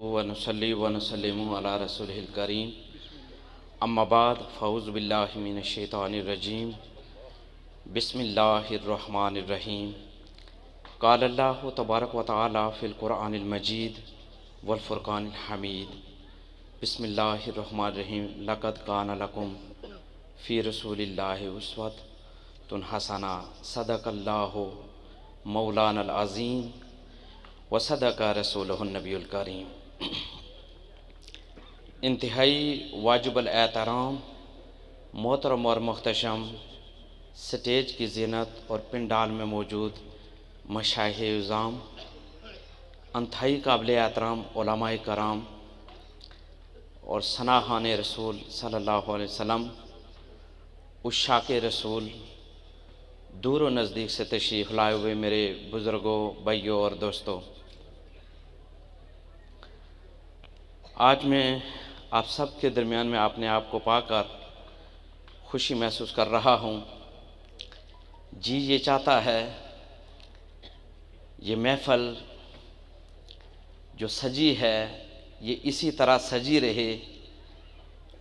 वनसल्ली वनसल्लिमु अला रसूलिल करीम अम्मा बाद फ़ऊज़ु बिल्लाहि मिनश शैतानिर रजीम बिस्मिल्लाहिर रहमानिर रहीम क़ाल अल्लाहु तबारक व तआला फ़िल क़ुरआनिल मजीद वल फ़ुरक़ानिल हमीद बिस्मिल्लाहिर रहमानिर रहीम लक़द कान लकुम फ़ी रसूलिल्लाहि उस्वतुन हसना सदक़ल्लाहु मौलानल अज़ीम व सदक़ा रसूलुहुन नबियुल करीम। इंतहाई वाजिबुल एहतराम मोहतरम और मुख्तशम स्टेज की ज़ीनत और पिंडाल में मौजूद मशाइख़-ए-इज़ाम, अंतहाई काबिल एहतराम उलमाए कराम और सनाहान रसूल सल्लल्लाहु अलैहि वसल्लम, उशाके रसूल, दूर व नज़दीक से तशरीफ़ लाए हुए मेरे बुज़ुर्गों, भाइयों और दोस्तों, आज मैं आप सब के दरमियान में अपने आप को पाकर खुशी महसूस कर रहा हूँ। जी ये चाहता है ये महफ़ल जो सजी है ये इसी तरह सजी रहे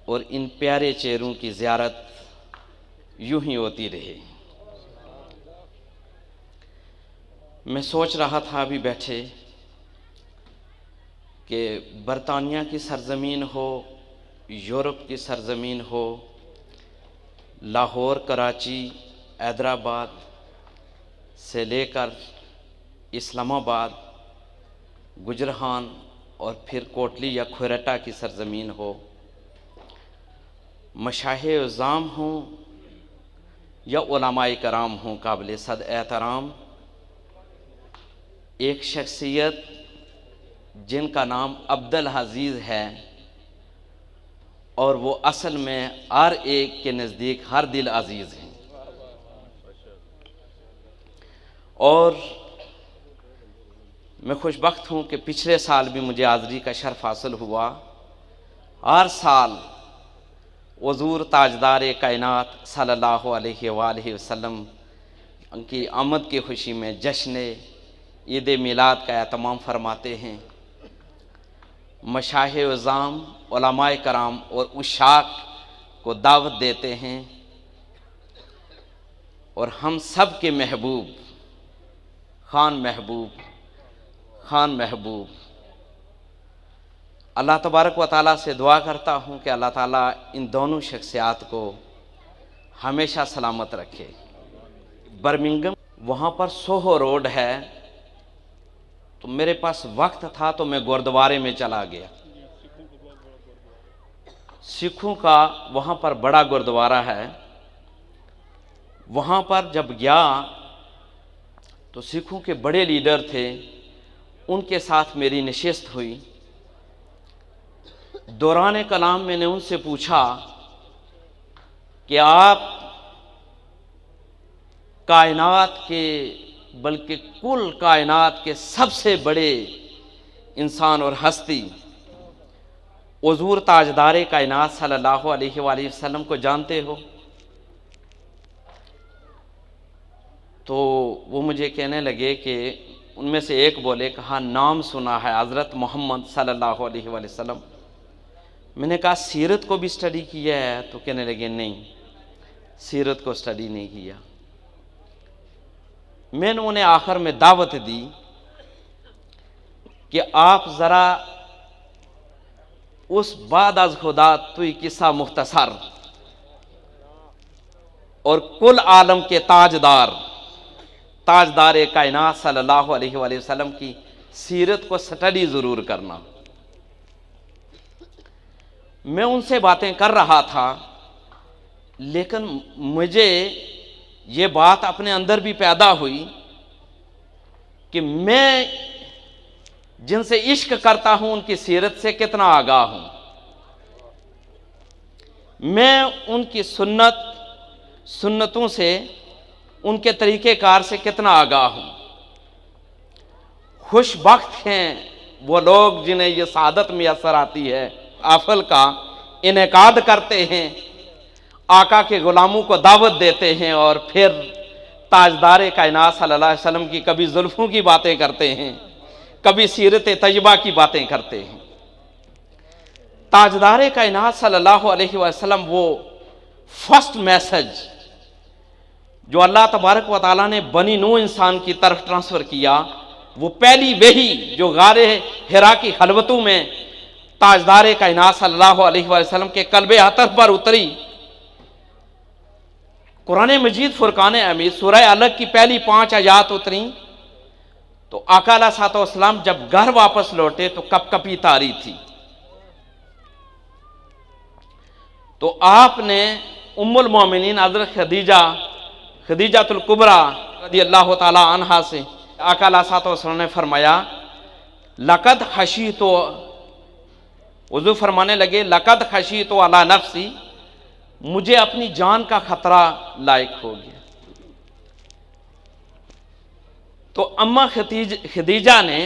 और इन प्यारे चेहरों की ज़ियारत यूं ही होती रहे। मैं सोच रहा था अभी बैठे कि बरतानिया की सरज़मीन हो, यूरोप की सरज़मीन हो, लाहौर, कराची, हैदराबाद से लेकर इस्लामाबाद, गुजरान और फिर कोटली या खुरटा की सरज़मीन हो, मशाइख़-ए-इज़ाम हों या उलमाए कराम हों काबिल सद एहतराम, एक शख्सियत जिनका नाम अब्दुल अज़ीज़ है और वो असल में हर एक के नज़दीक हर दिल अज़ीज़ हैं। और मैं खुशबख्त हूँ कि पिछले साल भी मुझे हाज़री का शर्फ़ हासिल हुआ। हर साल हुज़ूर ताजदार कायनात सल्लल्लाहु अलैहि वसल्लम की आमद की खुशी में जश्न ईद मिलाद का एहतमाम फरमाते हैं। मशाइख़-ए-इज़ाम, उलमाए कराम और उशाक को दावत देते हैं और हम सब के महबूब खान महबूब अल्लाह तबारक व तआला से दुआ करता हूँ कि अल्लाह ताला इन दोनों शख्सियात को हमेशा सलामत रखे। बर्मिंघम वहाँ पर सोहो रोड है, तो मेरे पास वक्त था तो मैं गुरुद्वारे में चला गया। सिखों का वहाँ पर बड़ा गुरुद्वारा है। वहाँ पर जब गया तो सिखों के बड़े लीडर थे, उनके साथ मेरी नशिस्त हुई। दौरान कलाम मैंने उनसे पूछा कि आप कायनात के बल्कि कुल कायनात के सबसे बड़े इंसान और हस्ती हुज़ूर ताजदार कायनात सल्लल्लाहु अलैहि वसल्लम को जानते हो? तो वो मुझे कहने लगे कि उनमें से एक बोले, कहा नाम सुना है हज़रत मोहम्मद सल्लल्लाहु अलैहि वसल्लम। मैंने कहा सीरत को भी स्टडी किया है? तो कहने लगे नहीं, सीरत को स्टडी नहीं किया। मैंने उन्हें आखिर में दावत दी कि आप ज़रा उस बाद अज़ खुदा तुई किस्सा मुख्तसर और कुल आलम के ताजदार कायनात सल्लल्लाहु अलैहि वसल्लम की सीरत को स्टडी ज़रूर करना। मैं उनसे बातें कर रहा था, लेकिन मुझे ये बात अपने अंदर भी पैदा हुई कि मैं जिनसे इश्क करता हूं उनकी सीरत से कितना आगाह हूं, मैं उनकी सुन्नतों से, उनके तरीक़ेकार से कितना आगाह हूं। खुशबख्त हैं वो लोग जिन्हें ये सादत मैसर आती है, अफल का इनेकाद करते हैं, आका के ग़ुलामों को दावत देते हैं और फिर ताजदार कायनात सल्लल्लाहु अलैहि वसल्लम की कभी जुल्फ़ों की बातें करते हैं, कभी सीरत तय्यबा की बातें करते हैं। ताजदार कायनात सल्लल्लाहु अलैहि वसल्लम वो फर्स्ट मैसेज जो अल्लाह तबारक व तआला ने बनी नूह इंसान की तरफ ट्रांसफ़र किया, वो पहली वही जो गारे हिरा की खलवतों में ताजदार कायनात सल्लल्लाहु अलैहि वसल्लम के कल्बे अतफ पर उतरी। कुरान मजीद फुरकान हमीद सूरह अलग की पहली 5 आयात उतरी तो आका अलैहिस्सलाम जब घर वापस लौटे तो कपकपी तारी थी। तो आपने उम्मुल मोमिनीन हज़रत खदीजातुल कुबरा रज़ियल्लाहु ताला अन्हा से आका अलैहिस्सलाम ने फरमाया, लक़द खशीतो, वज़ू फरमाने लगे, लक़द खशीतो अला नफ्सी, मुझे अपनी जान का खतरा लायक हो गया। तो अम्मा खदीजा ने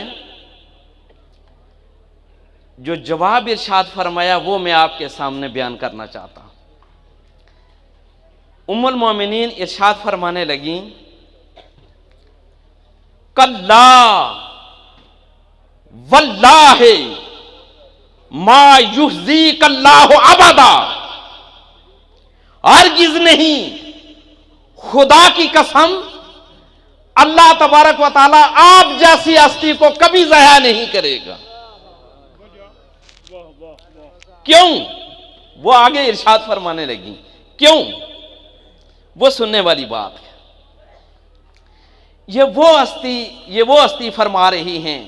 जो जवाब इरशाद फरमाया वो मैं आपके सामने बयान करना चाहता हूं। उम्मुल मोमिनीन इरशाद फरमाने लगी, कल्ला वल्लाहि मा युहज़ीकल्लाहु अबदा, हरगिज़ नहीं, खुदा की कसम, अल्लाह तबारक व तआला आप जैसी हस्ती को कभी ज़ाया नहीं करेगा। क्यों? वो आगे इरशाद फरमाने लगी, क्यों? वो सुनने वाली बात है। ये वो हस्ती फरमा रही हैं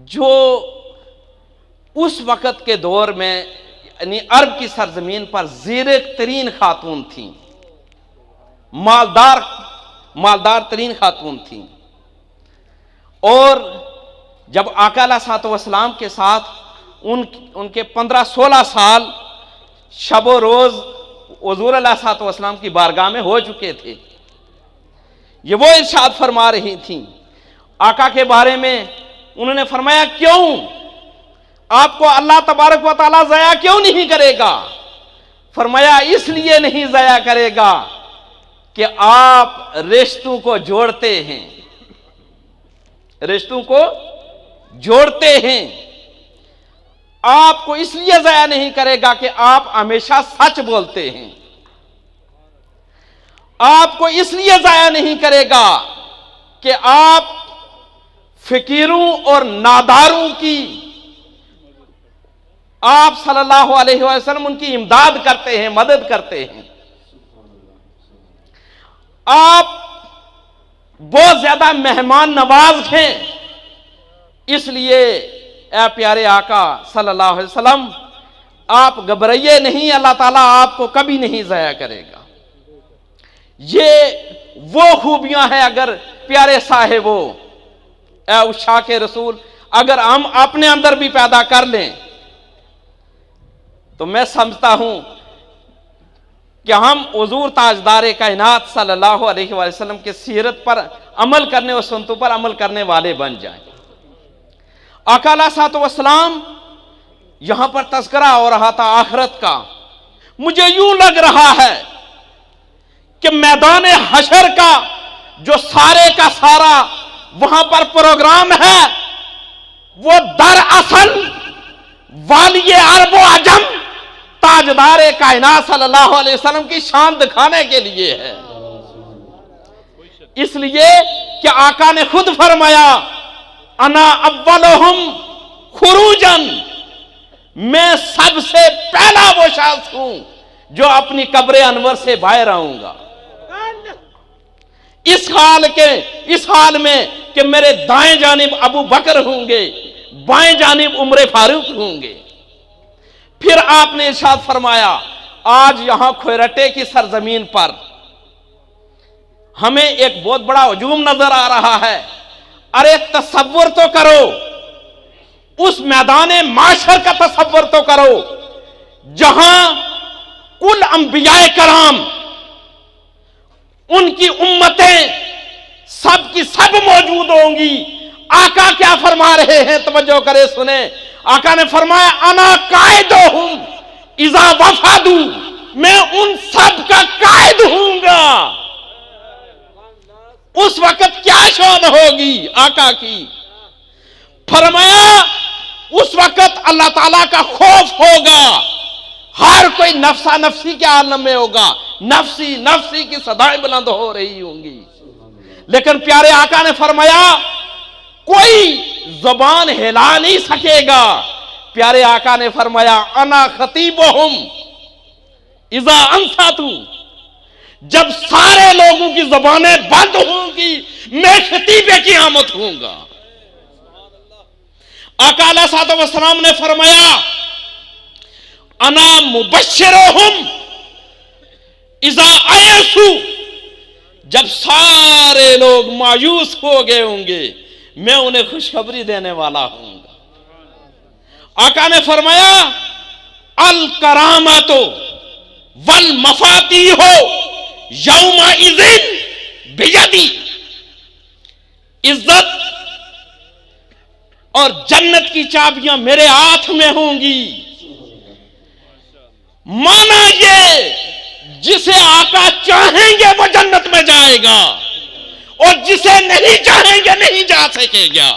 जो उस वक़्त के दौर में यानी अरब की सरजमीन पर ज़ीरे तरीन खातून थी, मालदार तरीन खातून थी। और जब आका अलैहिस्सलाम के साथ उनके 15-16 साल शबो रोज़ हुज़ूर अलैहिस्सलाम की बारगाह में हो चुके थे, ये वो इरशाद फरमा रही थी आका के बारे में। उन्होंने फरमाया, क्यों आपको अल्लाह तबारक व तआला ज़ाया क्यों नहीं करेगा? फरमाया, इसलिए नहीं ज़ाया करेगा कि आप रिश्तों को जोड़ते हैं, रिश्तों को जोड़ते हैं। आपको इसलिए ज़ाया नहीं करेगा कि आप हमेशा सच बोलते हैं। आपको इसलिए ज़ाया नहीं करेगा कि आप फ़कीरों और नादारों की आप सल्लल्लाहु अलैहि वसल्लम उनकी इमदाद करते हैं, मदद करते हैं। आप बहुत ज्यादा मेहमान नवाज हैं, इसलिए ए प्यारे आका सल्लल्लाहु अलैहि वसल्लम आप घबराइए नहीं, अल्लाह ताला आपको कभी नहीं ज़ाया करेगा। ये वो खूबियां हैं अगर प्यारे साहिबो ए उशा के रसूल अगर हम अपने अंदर भी पैदा कर लें तो मैं समझता हूं कि हम हुजूर ताजदार कायनात सल्लल्लाहु अलैहि वसल्लम के सीरत पर अमल करने और सुन्नतों पर अमल करने वाले बन जाएं। आका अलैहिस्सलाम यहां पर तज़किरा हो रहा था आखिरत का। मुझे यूं लग रहा है कि मैदान हशर का जो सारे का सारा वहां पर प्रोग्राम है वो दरअसल वालिए अरब व अजम ताजदार कायनात सल्लल्लाहु अलैहि वसल्लम की शान दिखाने के लिए है। इसलिए कि आका ने खुद फरमाया, अना अव्वलुहुम खुरूजन, मैं सबसे पहला वो शख्स हूं जो अपनी कब्र अनवर से बाहर आऊंगा। इस हाल में कि मेरे दाएं जानिब अबू बकर होंगे, बाएं जानिब उमर फारूक होंगे। फिर आपने इरशाद फरमाया, आज यहां खोरटे की सरजमीन पर हमें एक बहुत बड़ा हुजूम नजर आ रहा है। अरे तसव्वुर तो करो, उस मैदान माशर का तसव्वुर तो करो जहां कुल अंबियाए कराम, उनकी उम्मतें सब की सब मौजूद होंगी। आका क्या फरमा रहे हैं, तवज्जो करे सुने। आका ने फरमाया, अना कायदुहुम इज़ा वफादू, मैं उन सब का कायद हूंगा। उस वक्त क्या शान होगी आका की। फरमाया उस वक्त अल्लाह ताला का खौफ होगा, हर कोई नफ्सा नफ्सी के आलम में होगा, नफ्सी नफ्सी की सदाएं बुलंद हो रही होंगी। लेकिन प्यारे आका ने फरमाया कोई जुबान हिला नहीं सकेगा। प्यारे आका ने फरमाया अना खतीबुहुम इज़ा अंसातु, जब सारे लोगों की जुबानें बंद होंगी मैं खतीबे क़यामत होऊंगा। आका अलैहिस्सलाम ने फरमाया अना मुबश्शिरुहुम इज़ा आयसु, जब सारे लोग मायूस हो गए होंगे मैं उन्हें खुशखबरी देने वाला हूंगा। आका ने फरमाया अल करामतो वल मफातीहो यौमा इज़िन बियदी, इज्जत और जन्नत की चाबियां मेरे हाथ में होंगी। माना ये जिसे आका चाहेंगे वो जन्नत में जाएगा और जिसे नहीं चाहेंगे नहीं जा सकेगा।